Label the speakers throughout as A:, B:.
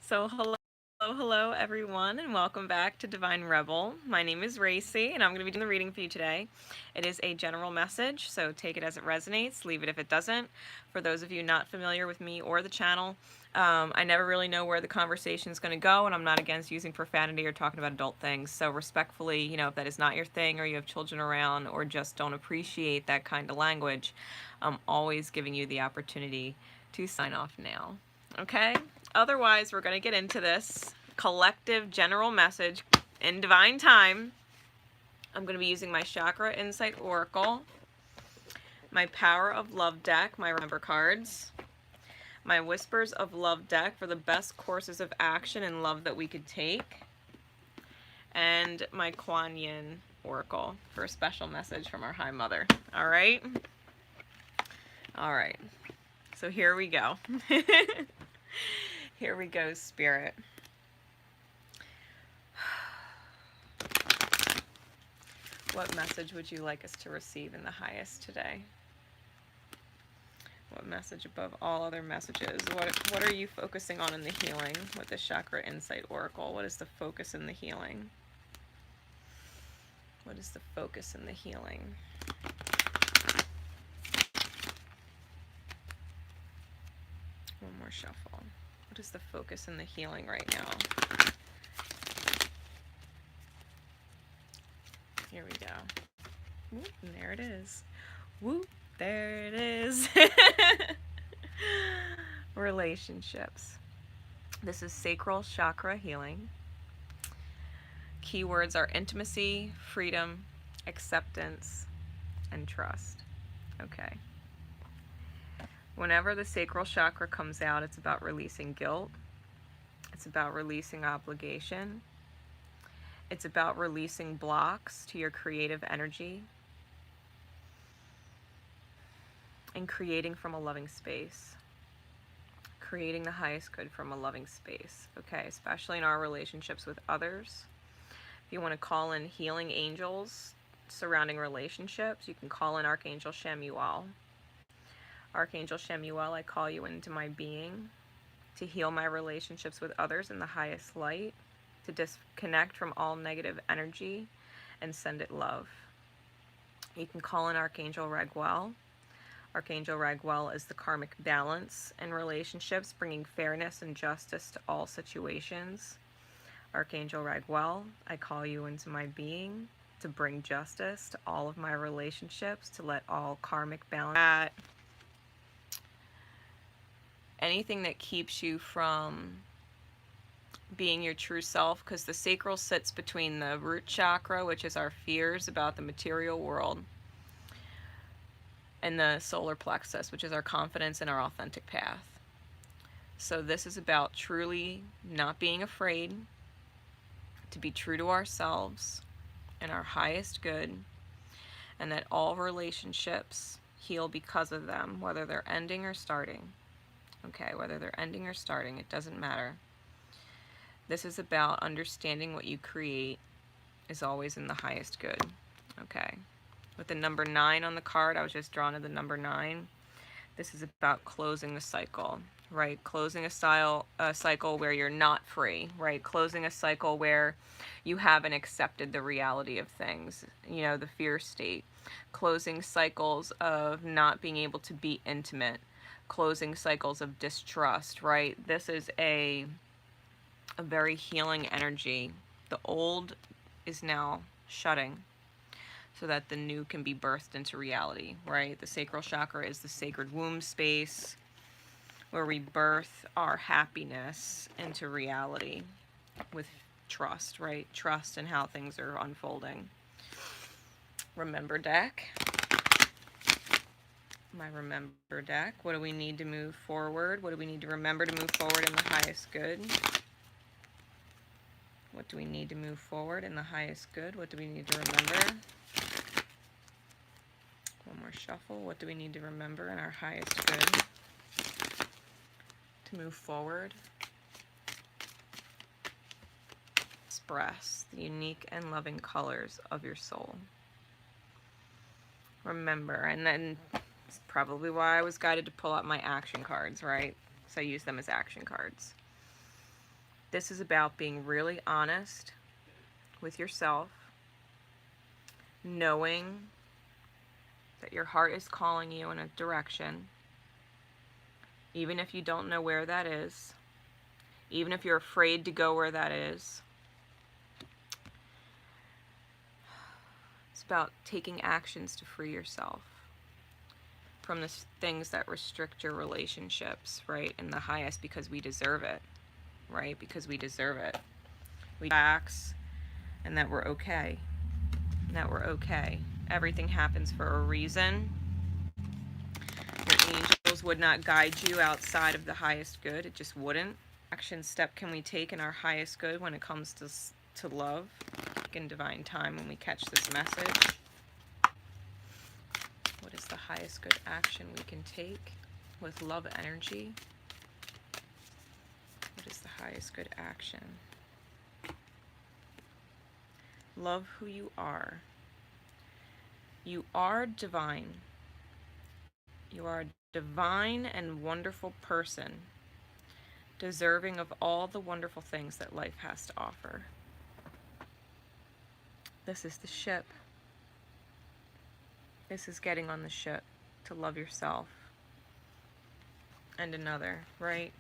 A: Hello everyone, and welcome back to Divine Rebel. My name is Racey, and I'm going to be doing the reading for you today. It is a general message, so take it as it resonates, leave it if it doesn't. For those of you not familiar with me or the channel, I never really know where the conversation is going to go, and I'm not against using profanity or talking about adult things. So respectfully, if that is not your thing, or you have children around, or just don't appreciate that kind of language, I'm always giving you the opportunity to sign off now. Okay? Otherwise, we're going to get into this collective general message in divine time. I'm going to be using my Chakra Insight Oracle, my Power of Love deck, my Remember cards, my Whispers of Love deck for the best courses of action and love that we could take, and my Kuan Yin Oracle for a special message from our High Mother. All right? All right. So here we go. Here we go, Spirit. What message would you like us to receive in the highest today? What message above all other messages? What are you focusing on in the healing with the Chakra Insight Oracle? What is the focus in the healing? What is the focus in the healing? One more shuffle. What is the focus in the healing right now? Here we go. Whoop, and there it is. Whoop, there it is. Relationships. This is sacral chakra healing. Keywords are intimacy, freedom, acceptance, and trust. Okay. Whenever the sacral chakra comes out, it's about releasing guilt. It's about releasing obligation. It's about releasing blocks to your creative energy and creating from a loving space. Creating the highest good from a loving space, okay? Especially in our relationships with others. If you want to call in healing angels surrounding relationships, you can call in Archangel Chamuel. Archangel Chamuel, I call you into my being to heal my relationships with others in the highest light, to disconnect from all negative energy and send it love. You can call in Archangel Raguel. Archangel Raguel is the karmic balance in relationships, bringing fairness and justice to all situations. Archangel Raguel, I call you into my being to bring justice to all of my relationships, to let all karmic balance. Anything that keeps you from being your true self, because the sacral sits between the root chakra, which is our fears about the material world, and the solar plexus, which is our confidence in our authentic path. So this is about truly not being afraid to be true to ourselves and our highest good, and that all relationships heal because of them, whether they're ending or starting. Okay, whether they're ending or starting, it doesn't matter. This is about understanding what you create is always in the highest good. Okay. With the number 9 on the card, I was just drawn to the number 9. This is about closing the cycle, right? Closing a cycle where you're not free, right? Closing a cycle where you haven't accepted the reality of things, the fear state. Closing cycles of not being able to be intimate. Closing cycles of distrust, right? This is a very healing energy. The old is now shutting so that the new can be birthed into reality, right? The sacral chakra is the sacred womb space where we birth our happiness into reality with trust, right? Trust in how things are unfolding. Remember deck. My remember deck. What do we need to move forward? What do we need to remember to move forward in the highest good? What do we need to move forward in the highest good? What do we need to remember? One more shuffle. What do we need to remember in our highest good to move forward? Express the unique and loving colors of your soul. Remember, and then it's probably why I was guided to pull out my action cards, right? So I use them as action cards. This is about being really honest with yourself, knowing that your heart is calling you in a direction, even if you don't know where that is, even if you're afraid to go where that is. It's about taking actions to free yourself from the things that restrict your relationships, right? And the highest, because we deserve it, right? Because we deserve it. We relax, and that we're okay. And that we're okay. Everything happens for a reason. Your angels would not guide you outside of the highest good. It just wouldn't. Action step can we take in our highest good when it comes to love? In divine time when we catch this message. What is the highest good action we can take with love energy? What is the highest good action? Love who you are. You are divine. You are a divine and wonderful person, deserving of all the wonderful things that life has to offer. This is the ship. This is getting on the ship to love yourself and another, right?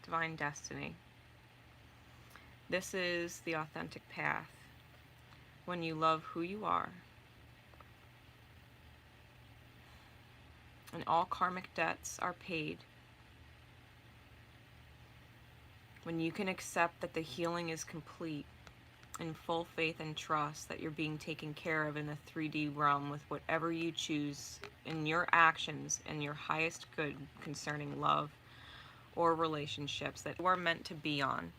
A: Divine destiny. This is the authentic path. When you love who you are, and all karmic debts are paid. When you can accept that the healing is complete, in full faith and trust that you're being taken care of in the 3D realm with whatever you choose in your actions and your highest good concerning love or relationships that you are meant to be on.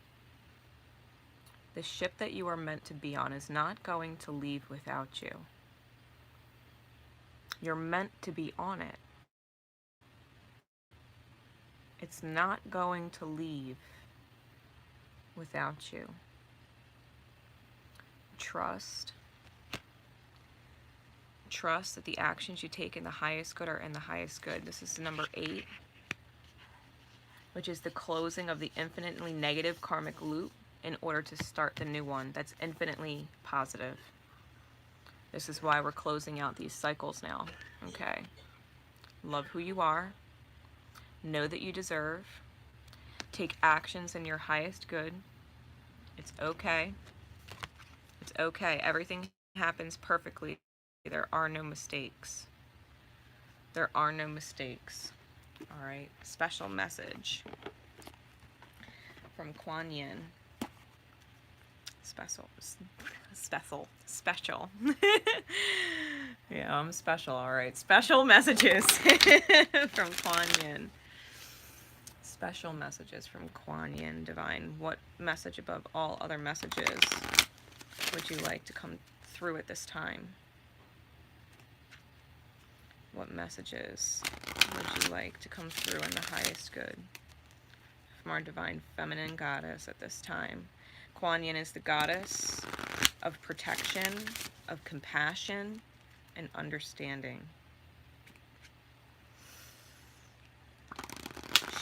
A: The ship that you are meant to be on is not going to leave without you. You're meant to be on it. It's not going to leave without you. Trust that the actions you take in the highest good are in the highest good. This is number 8, which is the closing of the infinitely negative karmic loop in order to start the new one that's infinitely positive. This is why we're closing out these cycles now. Okay. Love who you are. Know that you deserve. Take actions in your highest good. It's okay. It's okay. Everything happens perfectly. There are no mistakes. There are no mistakes. All right. Special message from Kuan Yin. Special. Yeah, I'm special. All right. Special messages from Kuan Yin. Special messages from Kuan Yin Divine. What message above all other messages would you like to come through at this time? What messages would you like to come through in the highest good from our Divine Feminine Goddess at this time? Kuan Yin is the goddess of protection, of compassion, and understanding.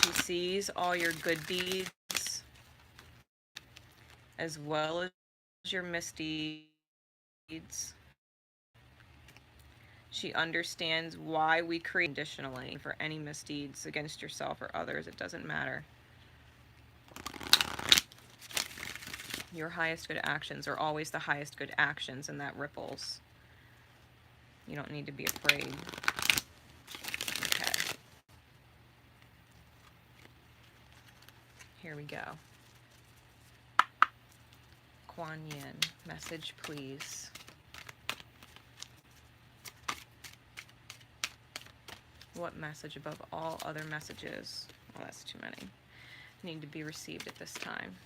A: She sees all your good deeds as well as your misdeeds. She understands why we create conditionally for any misdeeds against yourself or others. It doesn't matter. Your highest good actions are always the highest good actions, and that ripples. You don't need to be afraid. Okay. Here we go. Kuan Yin, message please. What message above all other messages, well, that's too many, need to be received at this time?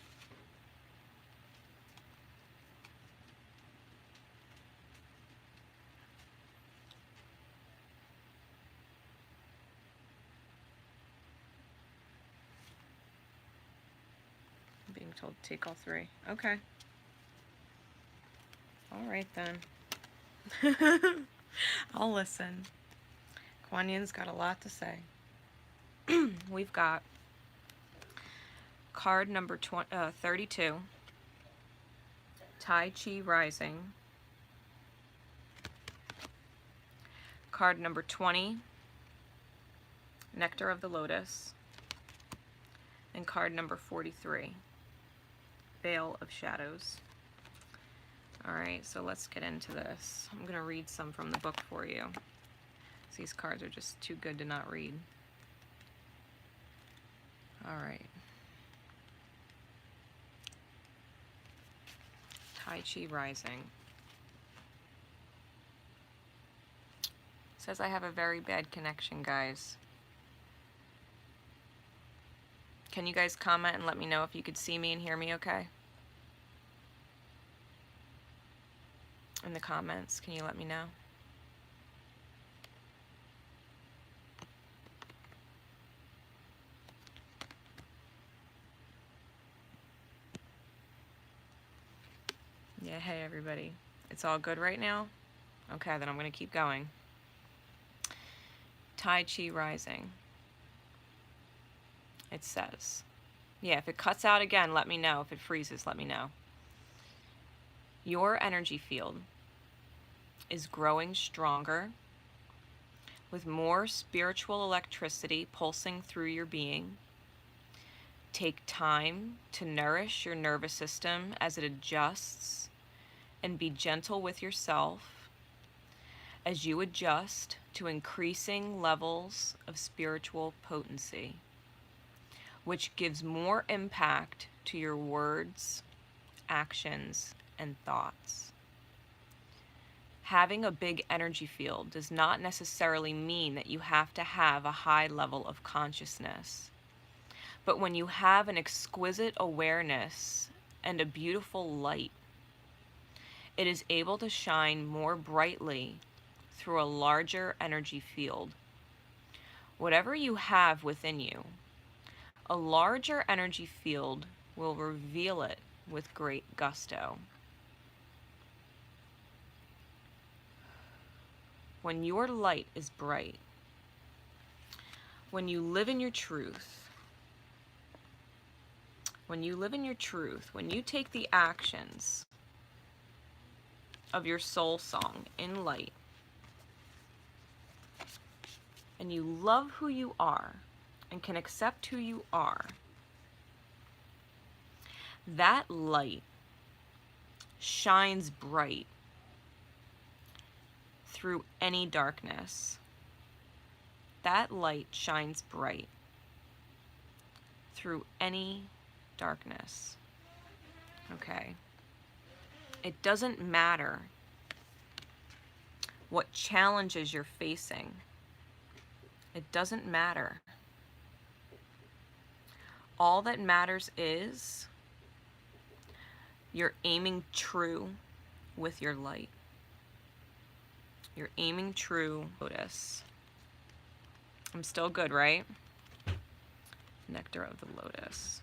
A: I'm being told to take all 3. Okay. All right then. I'll listen. Kuan Yin's got a lot to say. We've got Card number 32, Tai Chi Rising. Card number 20, Nectar of the Lotus. And card number 43, Veil of Shadows. Alright, so let's get into this. I'm going to read some from the book for you. These cards are just too good to not read. Alright. Tai Chi Rising. Says I have a very bad connection, guys. Can you guys comment and let me know if you could see me and hear me okay? In the comments, can you let me know? Yeah, hey everybody. It's all good right now? Okay, then I'm going to keep going. Tai Chi Rising. It says, yeah, if it cuts out again, let me know. If it freezes, let me know. Your energy field is growing stronger with more spiritual electricity pulsing through your being. Take time to nourish your nervous system as it adjusts, and be gentle with yourself as you adjust to increasing levels of spiritual potency, which gives more impact to your words, actions, and thoughts. Having a big energy field does not necessarily mean that you have to have a high level of consciousness. But when you have an exquisite awareness and a beautiful light, it is able to shine more brightly through a larger energy field. Whatever you have within you, a larger energy field will reveal it with great gusto. When your light is bright, when you live in your truth, when you take the actions of your soul song in light, and you love who you are and can accept who you are, that light shines bright through any darkness. That light shines bright through any darkness. Okay. It doesn't matter what challenges you're facing. It doesn't matter. All that matters is you're aiming true with your light. You're aiming true. Lotus. I'm still good, right? Nectar of the Lotus.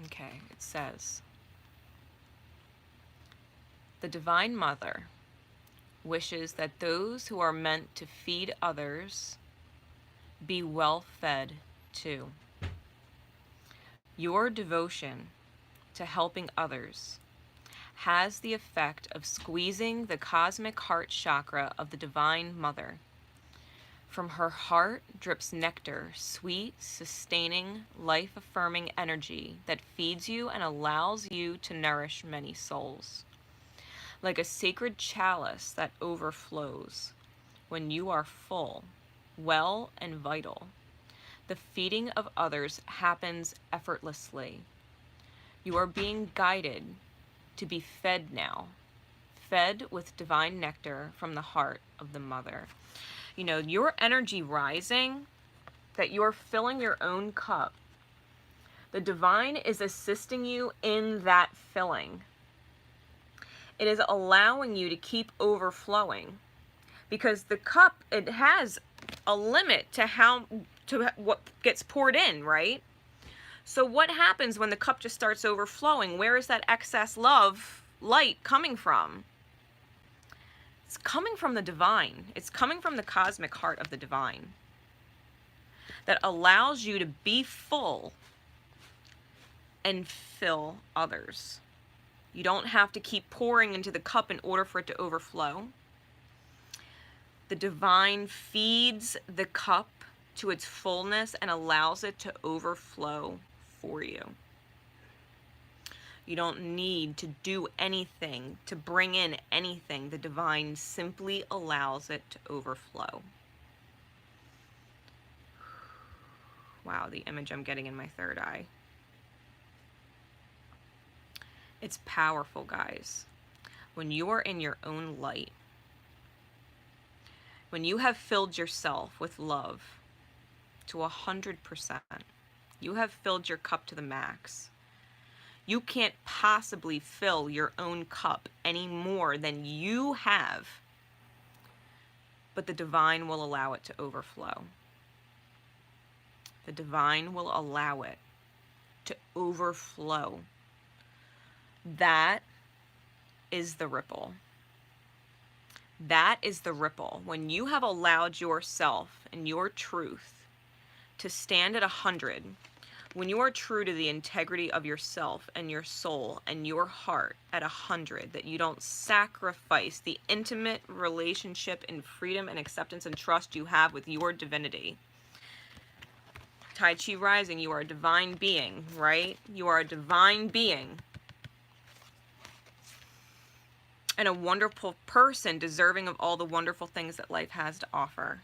A: Okay, it says, the Divine Mother wishes that those who are meant to feed others be well fed too. Your devotion to helping others has the effect of squeezing the cosmic heart chakra of the Divine Mother. From her heart drips nectar, sweet, sustaining, life-affirming energy that feeds you and allows you to nourish many souls. Like a sacred chalice that overflows when you are full, well, and vital. The feeding of others happens effortlessly. You are being guided to be fed now, fed with divine nectar from the heart of the Mother. You know, your energy rising, that you're filling your own cup. The divine is assisting you in that filling. It is allowing you to keep overflowing, because the cup, it has a limit to what gets poured in, right? So what happens when the cup just starts overflowing? Where is that excess love, light coming from? It's coming from the divine. It's coming from the cosmic heart of the divine. that allows you to be full and fill others. You don't have to keep pouring into the cup in order for it to overflow. The divine feeds the cup to its fullness and allows it to overflow for you. You don't need to do anything to bring in anything. The divine simply allows it to overflow. Wow, the image I'm getting in my third eye. It's powerful, guys. When you are in your own light, when you have filled yourself with love to 100%, you have filled your cup to the max. You can't possibly fill your own cup any more than you have, but the divine will allow it to overflow. The divine will allow it to overflow. That is the ripple. That is the ripple. When you have allowed yourself and your truth to stand at 100, when you are true to the integrity of yourself and your soul and your heart at 100, that you don't sacrifice the intimate relationship and freedom and acceptance and trust you have with your divinity. Tai Chi Rising, you are a divine being, right? You are a divine being. And a wonderful person deserving of all the wonderful things that life has to offer.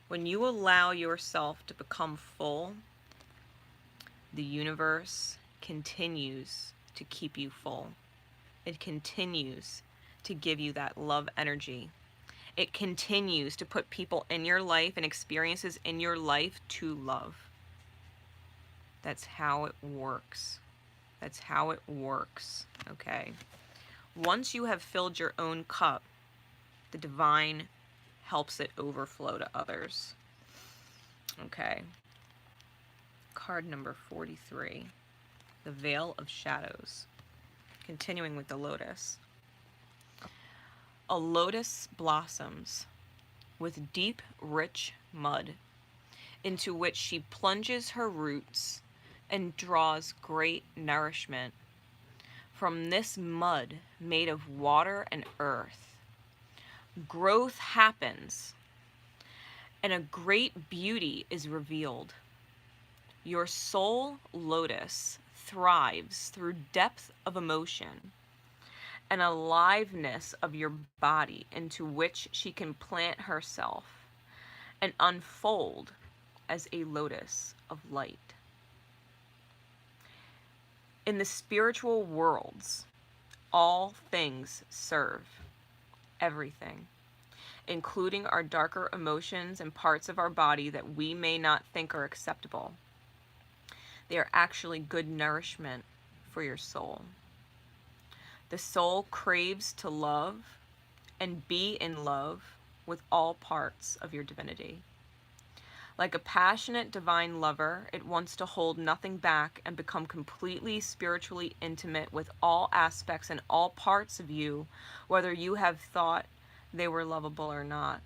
A: When you allow yourself to become full, the universe continues to keep you full. It continues to give you that love energy. It continues to put people in your life and experiences in your life to love. That's how it works. That's how it works, okay? Once you have filled your own cup, the divine helps it overflow to others. Okay. Card number 43. The Veil of Shadows. Continuing with the Lotus. A lotus blossoms with deep, rich mud into which she plunges her roots and draws great nourishment from this mud made of water and earth. Growth happens, and a great beauty is revealed. Your soul lotus thrives through depth of emotion and aliveness of your body into which she can plant herself and unfold as a lotus of light. In the spiritual worlds, all things serve everything, including our darker emotions and parts of our body that we may not think are acceptable. They are actually good nourishment for your soul. The soul craves to love and be in love with all parts of your divinity. Like a passionate divine lover, it wants to hold nothing back and become completely spiritually intimate with all aspects and all parts of you, whether you have thought they were lovable or not.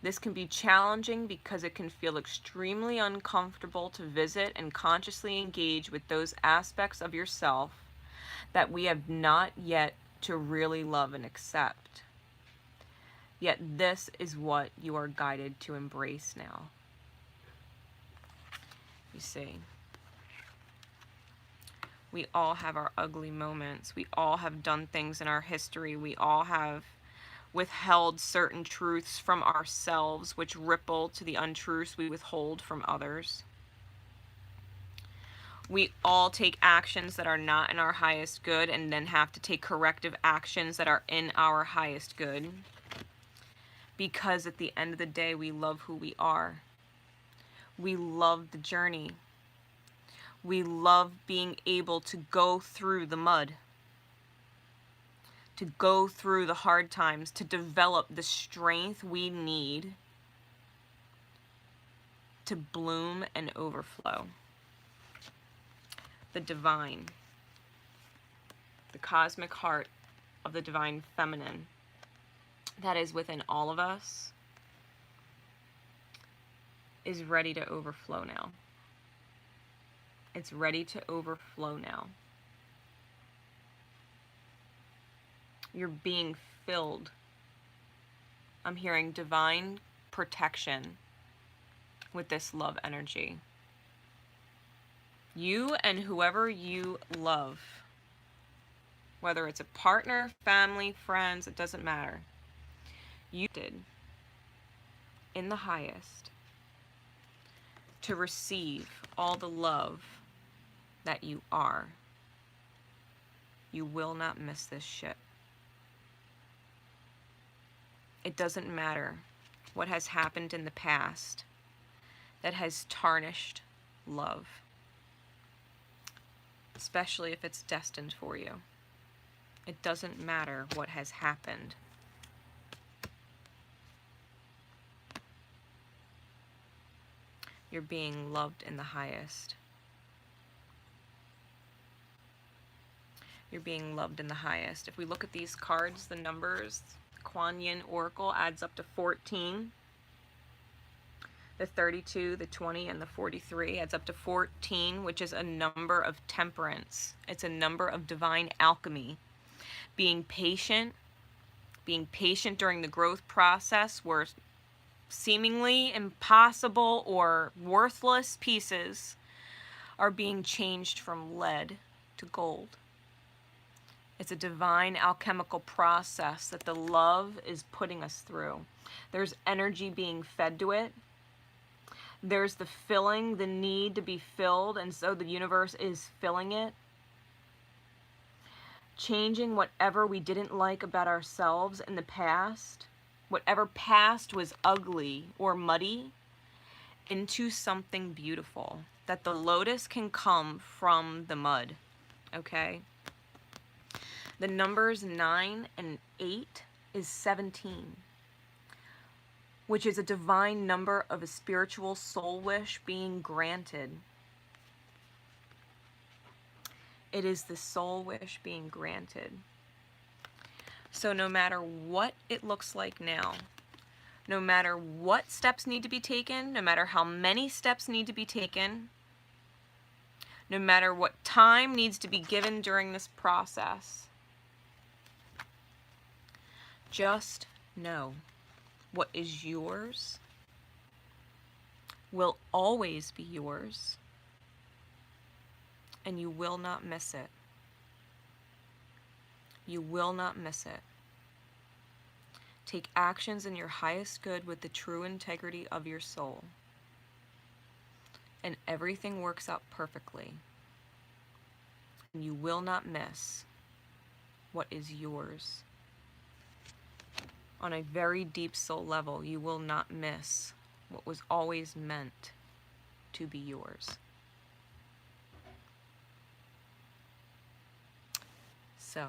A: This can be challenging because it can feel extremely uncomfortable to visit and consciously engage with those aspects of yourself that we have not yet to really love and accept. Yet this is what you are guided to embrace now. You see, we all have our ugly moments. We all have done things in our history. We all have withheld certain truths from ourselves, which ripple to the untruths we withhold from others. We all take actions that are not in our highest good and then have to take corrective actions that are in our highest good. Because at the end of the day, we love who we are. We love the journey. We love being able to go through the mud, to go through the hard times, to develop the strength we need to bloom and overflow. The divine, the cosmic heart of the divine feminine that is within all of us, is ready to overflow now. It's ready to overflow now. You're being filled. I'm hearing divine protection with this love energy. You and whoever you love, whether it's a partner, family, friends, it doesn't matter. You did in the highest to receive all the love that you are. You will not miss this shit. It doesn't matter what has happened in the past that has tarnished love, especially if it's destined for you. It doesn't matter what has happened. You're being loved in the highest. You're being loved in the highest. If we look at these cards, the numbers, Kuan Yin Oracle adds up to 14. The 32, the 20, and the 43 adds up to 14, which is a number of temperance. It's a number of divine alchemy. Being patient during the growth process where seemingly impossible or worthless pieces are being changed from lead to gold. It's a divine alchemical process that the love is putting us through. There's energy being fed to it. There's the filling, the need to be filled, and so the universe is filling it. Changing whatever we didn't like about ourselves in the past, whatever past was ugly or muddy, into something beautiful. That the lotus can come from the mud, okay? The numbers 9 and 8 is 17, which is a divine number of a spiritual soul wish being granted. It is the soul wish being granted. So no matter what it looks like now, no matter what steps need to be taken, no matter how many steps need to be taken, no matter what time needs to be given during this process, just know what is yours will always be yours, and you will not miss it. You will not miss it. Take actions in your highest good with the true integrity of your soul, and everything works out perfectly. And you will not miss what is yours. On a very deep soul level, you will not miss what was always meant to be yours. So,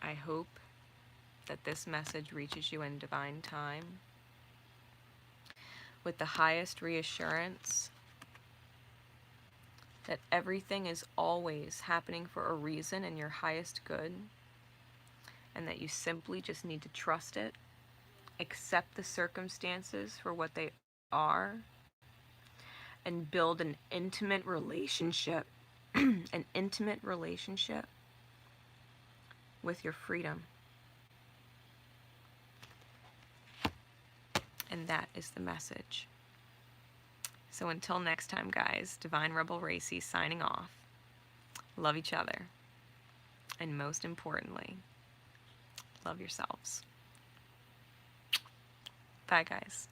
A: I hope that this message reaches you in divine time with the highest reassurance that everything is always happening for a reason in your highest good, and that you simply just need to trust it, accept the circumstances for what they are, and build an intimate relationship, an intimate relationship with your freedom. And that is the message. So until next time, guys, Divine Rebel Racey signing off. Love each other. And most importantly, love yourselves. Bye, guys.